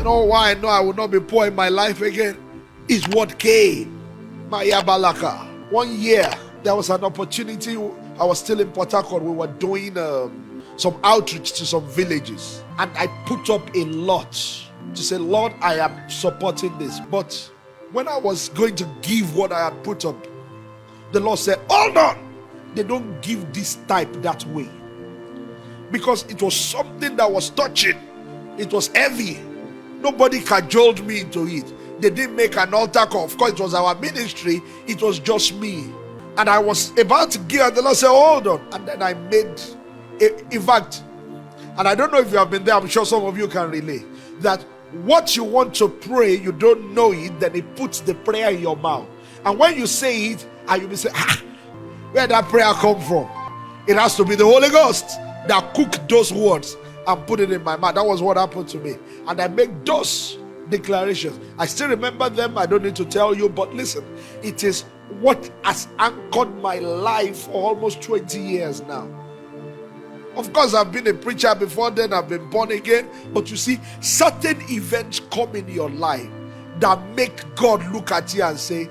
know why I know I will not be poor in my life again? Is what came. Maya Balaka. 1 year, there was an opportunity. I was still in Port Harcourt. We were doing some outreach to some villages. And I put up a lot to say, Lord, I am supporting this. But when I was going to give what I had put up, the Lord said, hold on. They don't give this type that way. Because it was something that was touching. It was heavy. Nobody cajoled me into it. They didn't make an altar call. Of course, it was our ministry. It was just me. And I was about to give, and the Lord said, hold on. And then I made, in fact, and I don't know if you have been there, I'm sure some of you can relate, that what you want to pray, you don't know it, then He puts the prayer in your mouth. And when you say it, and you will say, where that prayer come from? It has to be the Holy Ghost that cooked those words and put it in my mouth. That was what happened to me. And I make those declarations. I still remember them. I don't need to tell you, but listen, it is what has anchored my life for almost 20 years now. Of course, I've been a preacher before then. I've been born again. But you see, certain events come in your life that make God look at you and say,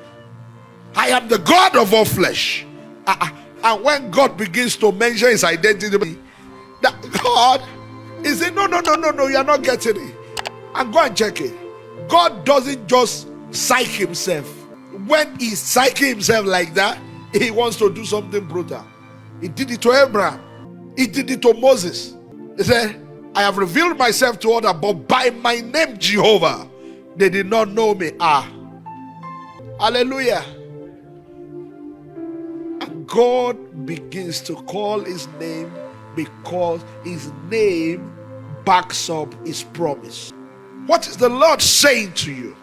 I am the God of all flesh. And when God begins to mention His identity, that God is saying, no, you are not getting it. And go and check it. God doesn't just psych Himself. When He's psyching Himself like that, He wants to do something brutal. He did it to Abraham. He did it to Moses. He said, I have revealed myself to others, but by my name Jehovah, they did not know me. Hallelujah. And God begins to call His name because His name backs up His promise. What is the Lord saying to you?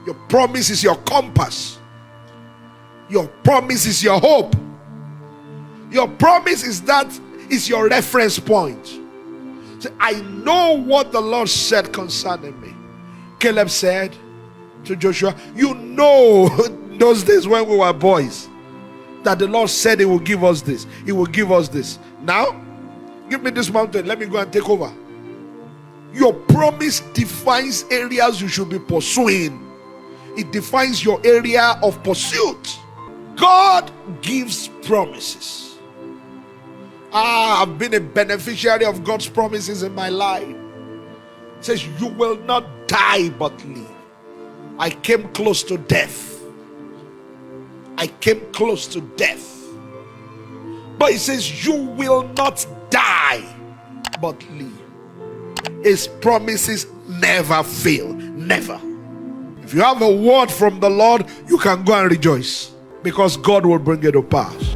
Your promise is your compass. Your promise is your hope. Your promise is your reference point. So I know what the Lord said concerning me. Caleb said to Joshua, you know those days when we were boys, that the Lord said He will give us this. He will give us this. Now, give me this mountain. Let me go and take over. Your promise defines areas you should be pursuing. It defines your area of pursuit. God gives promises. I've been a beneficiary of God's promises in my life. It says, you will not die but live. I came close to death. I came close to death. But He says, you will not die but live. His promises never fail. Never. If you have a word from the Lord, you can go and rejoice, because God will bring it to pass.